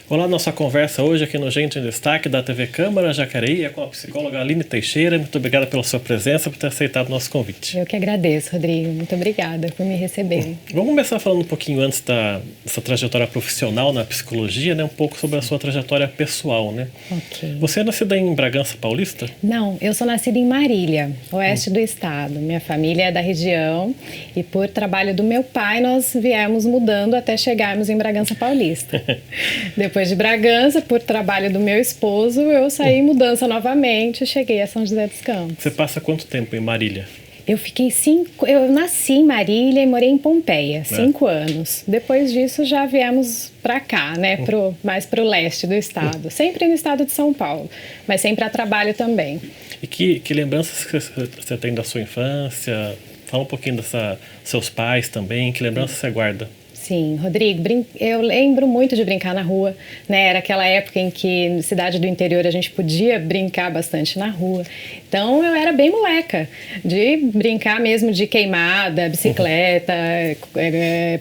Olá, nossa conversa hoje aqui no Gente em Destaque da TV Câmara Jacareí é com a psicóloga Aline Teixeira. Muito obrigada pela sua presença, por ter aceitado o nosso convite. Eu que agradeço, Rodrigo. Muito obrigada por me receber. Vamos começar falando um pouquinho antes dessa trajetória profissional na psicologia, né? Um pouco sobre a sua trajetória pessoal, né? Ok. Você é nascida em Bragança Paulista? Não, eu sou nascida em Marília, oeste do estado. Minha família é da região e por trabalho do meu pai nós viemos mudando até chegarmos em Bragança Paulista. Depois de Bragança, por trabalho do meu esposo, eu saí em mudança novamente e cheguei a São José dos Campos. Você passa quanto tempo em Marília? Eu nasci em Marília e morei em Pompeia, 5 anos. Depois disso já viemos para cá, né, mais para o leste do estado. Sempre no estado de São Paulo, mas sempre a trabalho também. E que lembranças que você tem da sua infância? Fala um pouquinho seus pais também, que lembranças você guarda? Sim, Rodrigo, eu lembro muito de brincar na rua, né? Era aquela época em que na cidade do interior a gente podia brincar bastante na rua. Então eu era bem moleca, de brincar mesmo de queimada, bicicleta,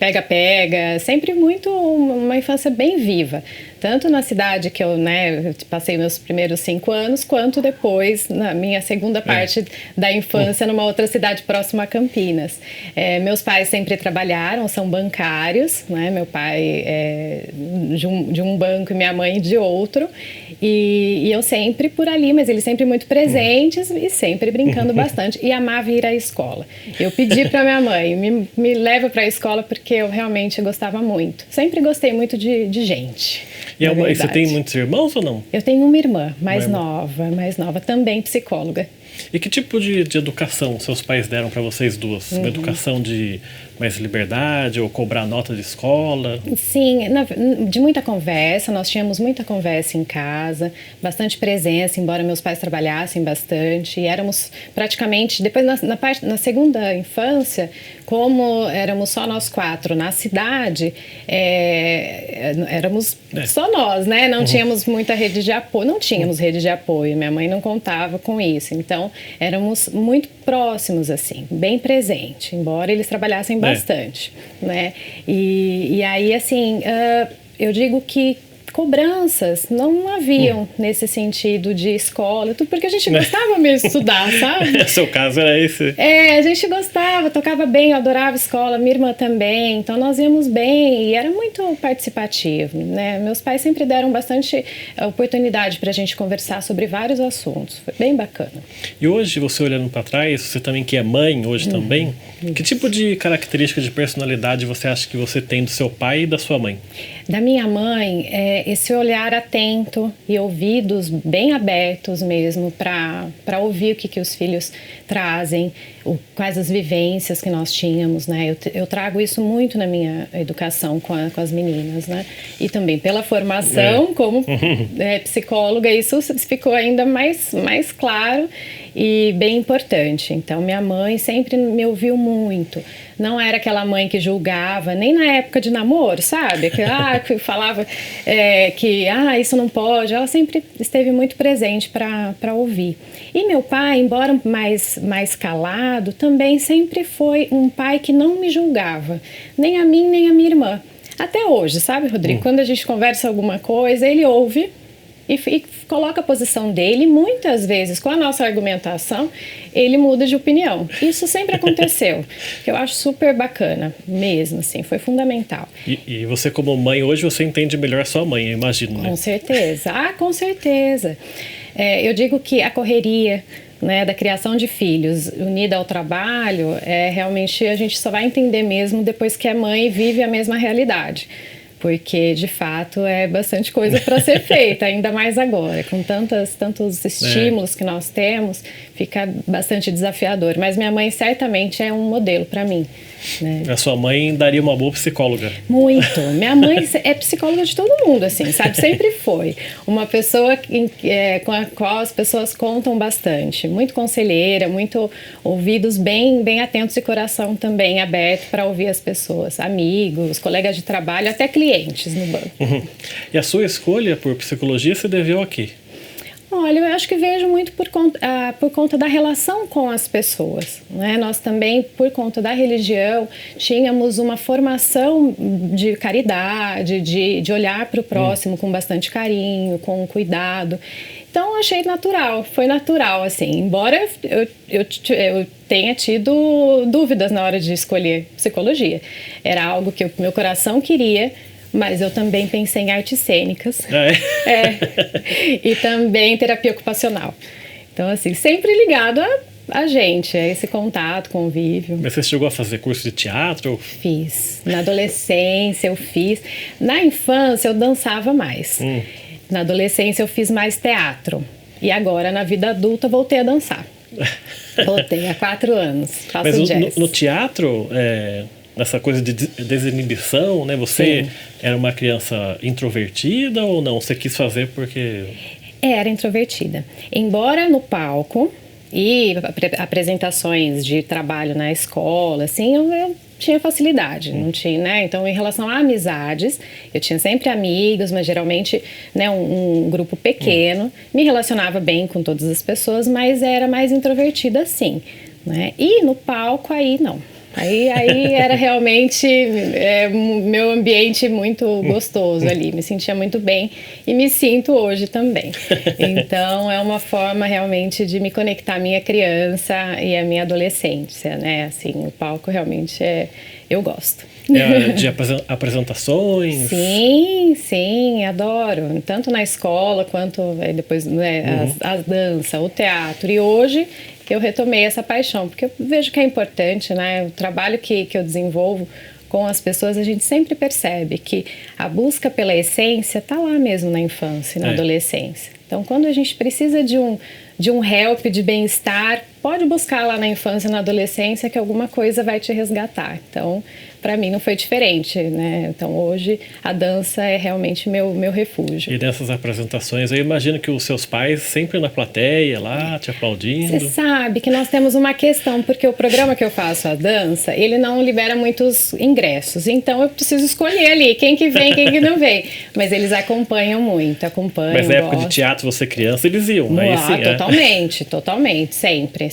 pega-pega, sempre uma infância bem viva. Tanto na cidade que eu passei meus primeiros 5 anos, quanto depois na minha segunda parte da infância numa outra cidade próxima a Campinas. Meus pais sempre trabalharam, são bancários, né? Meu pai é de um banco e minha mãe de outro. E eu sempre por ali, mas eles sempre muito presentes e sempre brincando bastante. E amava ir à escola. Eu pedi para minha mãe, me leva para a escola porque eu realmente gostava muito. Sempre gostei muito de gente. E você tem muitos irmãos ou não? Eu tenho uma irmã mais nova, também psicóloga. E que tipo de educação seus pais deram para vocês duas? Uma educação de mais liberdade ou cobrar nota de escola? Sim, de muita conversa, nós tínhamos muita conversa em casa, bastante presença, embora meus pais trabalhassem bastante, e éramos praticamente, depois na segunda infância, como éramos só nós 4 na cidade, éramos só nós, né? Não tínhamos muita rede de apoio, não tínhamos rede de apoio, minha mãe não contava com isso, então éramos muito próximos, assim, bem presente, embora eles trabalhassem bastante, né? E aí, assim, eu digo que cobranças não haviam nesse sentido de escola, tudo porque a gente gostava mesmo de estudar, sabe? Seu caso era esse? A gente gostava, tocava bem, eu adorava escola, minha irmã também, então nós íamos bem e era muito participativo, né? Meus pais sempre deram bastante oportunidade para a gente conversar sobre vários assuntos, foi bem bacana. E hoje, você olhando para trás, você também que é mãe hoje também, que tipo de característica de personalidade você acha que você tem do seu pai e da sua mãe? Da minha mãe, esse olhar atento e ouvidos bem abertos mesmo para ouvir o que os filhos trazem, quais as vivências que nós tínhamos, né? Eu trago isso muito na minha educação com as meninas, né? E também pela formação como psicóloga, isso ficou ainda mais claro e bem importante. Então, minha mãe sempre me ouviu muito. Não era aquela mãe que julgava, nem na época de namoro, sabe? Que falava que isso não pode. Ela sempre esteve muito presente para ouvir. E meu pai, embora mais calado, também sempre foi um pai que não me julgava, nem a mim, nem a minha irmã. Até hoje, sabe, Rodrigo? Quando a gente conversa alguma coisa, ele ouve e coloca a posição dele, muitas vezes com a nossa argumentação ele muda de opinião. Isso sempre aconteceu, que eu acho super bacana mesmo, assim, foi fundamental. E você como mãe hoje, você entende melhor a sua mãe, eu imagino, né? Com certeza, com certeza. Eu digo que a correria, né, da criação de filhos unida ao trabalho, realmente a gente só vai entender mesmo depois que a mãe vive a mesma realidade. Porque, de fato, é bastante coisa para ser feita, ainda mais agora. Com tantos estímulos que nós temos, fica bastante desafiador. Mas minha mãe certamente é um modelo para mim, né? A sua mãe daria uma boa psicóloga. Muito. Minha mãe é psicóloga de todo mundo, assim, sabe? Sempre foi. Uma pessoa com a qual as pessoas contam bastante. Muito conselheira, muito ouvidos bem atentos e coração também aberto para ouvir as pessoas. Amigos, colegas de trabalho, até clientes no banco. E a sua escolha por psicologia se deveu a quê? Olha, eu acho que vejo muito por conta da relação com as pessoas, né? Nós também, por conta da religião, tínhamos uma formação de caridade, de olhar para o próximo com bastante carinho, com cuidado. Então, eu achei natural, foi natural, assim. Embora eu tenha tido dúvidas na hora de escolher psicologia. Era algo que o meu coração queria, mas eu também pensei em artes cênicas. E também terapia ocupacional. Então, assim, sempre ligado a gente, a esse contato, convívio. Mas você chegou a fazer curso de teatro? Fiz. Na adolescência eu fiz. Na infância eu dançava mais. Na adolescência eu fiz mais teatro. E agora, na vida adulta, voltei a dançar. Voltei há 4 anos. Faço Mas jazz. no teatro, essa coisa de desinibição, né? Você era uma criança introvertida ou não? Você quis fazer porque... Era introvertida. Embora no palco e apresentações de trabalho na escola, assim, eu tinha facilidade, não tinha, né? Então, em relação a amizades, eu tinha sempre amigos, mas geralmente, né, um grupo pequeno. Me relacionava bem com todas as pessoas, mas era mais introvertida, sim, né? E no palco, aí não. Aí era realmente meu ambiente muito gostoso ali, me sentia muito bem e me sinto hoje também. Então é uma forma realmente de me conectar à minha criança e à minha adolescência, né? Assim, o palco realmente eu gosto. De apresentações? Sim, adoro. Tanto na escola quanto depois, né, a dança, o teatro. E hoje eu retomei essa paixão, porque eu vejo que é importante, né? O trabalho que eu desenvolvo com as pessoas, a gente sempre percebe que a busca pela essência está lá mesmo na infância e na adolescência. Então, quando a gente precisa de um help, de bem-estar, pode buscar lá na infância e na adolescência que alguma coisa vai te resgatar. Então, para mim não foi diferente, né? Então, hoje a dança é realmente meu refúgio. E nessas apresentações, eu imagino que os seus pais sempre na plateia lá, te aplaudindo. Você sabe que nós temos uma questão, porque o programa que eu faço, a dança, ele não libera muitos ingressos. Então, eu preciso escolher ali quem que vem, quem que não vem. Mas eles acompanham muito, acompanham. Mas na época de teatro, você criança, eles iam, aí sim, totalmente, sempre.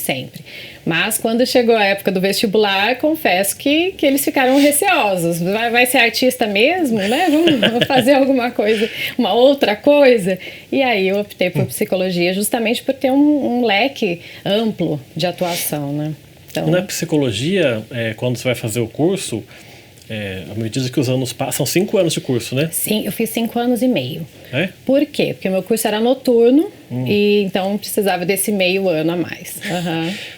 Mas quando chegou a época do vestibular, confesso que eles ficaram receosos. Vai ser artista mesmo, né? Vamos fazer alguma coisa, uma outra coisa. E aí eu optei por psicologia justamente por ter um leque amplo de atuação, né? Então, e na psicologia, quando você vai fazer o curso, à medida que os anos passam, são 5 anos de curso, né? Sim, eu fiz 5 anos e meio. É? Por quê? Porque o meu curso era noturno e então precisava desse meio ano a mais.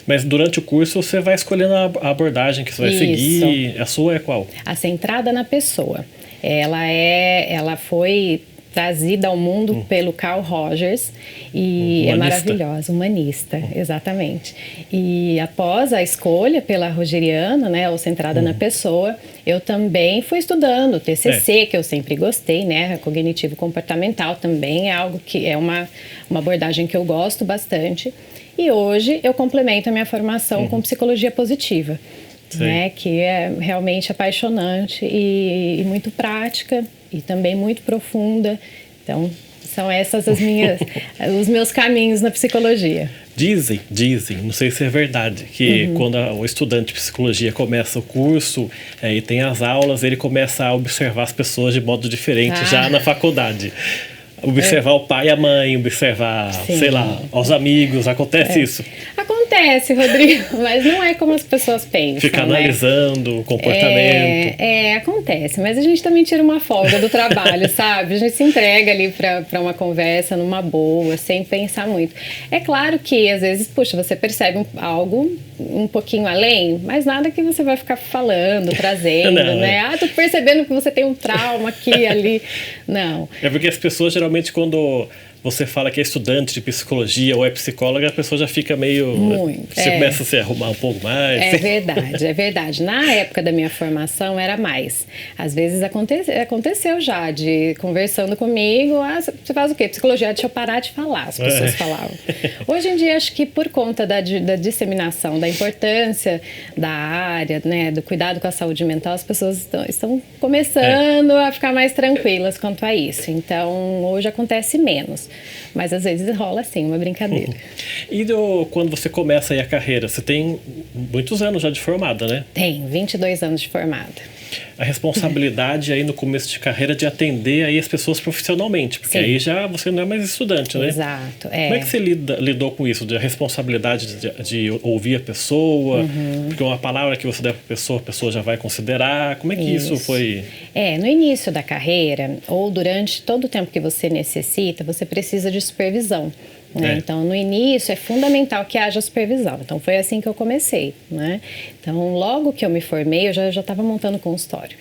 Mas durante o curso você vai escolhendo a abordagem que você vai seguir. A sua é qual? A centrada na pessoa. Ela foi trazida ao mundo pelo Carl Rogers e é maravilhosa, humanista, exatamente. E após a escolha pela rogeriana, né, ou centrada na pessoa, eu também fui estudando o TCC, que eu sempre gostei, né, cognitivo-comportamental também é algo que é uma abordagem que eu gosto bastante. E hoje eu complemento a minha formação com psicologia positiva. Né, que é realmente apaixonante e muito prática e também muito profunda. Então, são essas os meus caminhos na psicologia. Dizem, não sei se é verdade, que quando o estudante de psicologia começa o curso e tem as aulas, ele começa a observar as pessoas de modo diferente já na faculdade. Observar o pai e a mãe, observar, sei lá, os amigos, acontece isso? Acontece, Rodrigo, mas não é como as pessoas pensam. Fica analisando o comportamento. Acontece, mas a gente também tira uma folga do trabalho, sabe? A gente se entrega ali para uma conversa numa boa, sem pensar muito. É claro que, às vezes, puxa, você percebe algo um pouquinho além, mas nada que você vai ficar falando, trazendo, não, né? Tô percebendo que você tem um trauma aqui, ali. Não. É porque as pessoas, geralmente, quando você fala que é estudante de psicologia ou é psicóloga, a pessoa já fica meio... Você começa a se arrumar um pouco mais. É verdade. Na época da minha formação era mais. Às vezes aconteceu já, de conversando comigo, você faz o quê? Psicologia, deixa eu parar de falar, as pessoas falavam. Hoje em dia, acho que por conta da disseminação, da importância da área, né, do cuidado com a saúde mental, as pessoas estão começando a ficar mais tranquilas quanto a isso. Então, hoje acontece menos. Mas às vezes rola assim, uma brincadeira. E quando você começa aí a carreira, você tem muitos anos já de formada, né? Tem, 22 anos de formada. A responsabilidade aí no começo de carreira de atender aí as pessoas profissionalmente, porque aí já você não é mais estudante, né? Exato. Como é que você lidou com isso, de a responsabilidade de ouvir a pessoa, porque uma palavra que você der para a pessoa já vai considerar, como é que isso foi? No início da carreira, ou durante todo o tempo que você necessita, você precisa de supervisão. Né? Então, no início, é fundamental que haja supervisão. Então, foi assim que eu comecei, né? Então, logo que eu me formei, eu já estava montando consultório.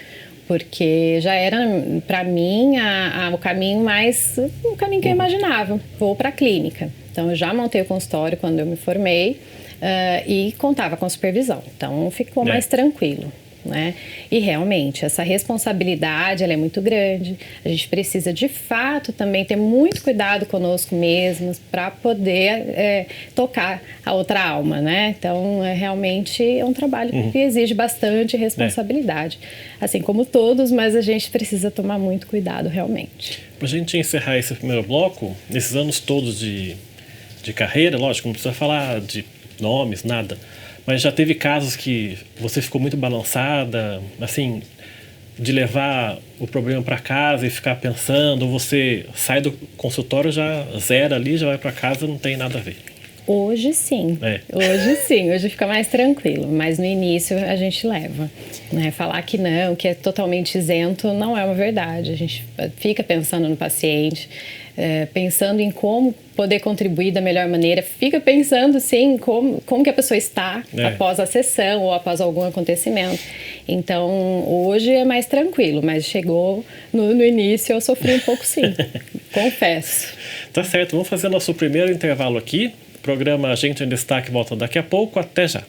Porque já era, para mim, o caminho que eu imaginava. Vou para a clínica. Então, eu já montei o consultório quando eu me formei e contava com supervisão. Então, ficou mais tranquilo. Né? E realmente essa responsabilidade ela é muito grande. A gente precisa de fato também ter muito cuidado conosco mesmos para poder tocar a outra alma, né? Então realmente é um trabalho que exige bastante responsabilidade, assim como todos, mas a gente precisa tomar muito cuidado realmente. Para a gente encerrar esse primeiro bloco, nesses anos todos de carreira, lógico, não precisa falar de nomes, nada. Mas já teve casos que você ficou muito balançada, assim, de levar o problema para casa e ficar pensando, ou você sai do consultório, já zera ali, já vai para casa, não tem nada a ver? Hoje sim, hoje fica mais tranquilo, mas no início a gente leva, né? Falar que não, que é totalmente isento, não é uma verdade. A gente fica pensando no paciente, pensando em como poder contribuir da melhor maneira, fica pensando, sim, como que a pessoa está após a sessão ou após algum acontecimento. Então, hoje é mais tranquilo, mas chegou no início eu sofri um pouco sim, confesso. Tá certo, vamos fazer nosso primeiro intervalo aqui. O programa Gente em Destaque volta daqui a pouco. Até já.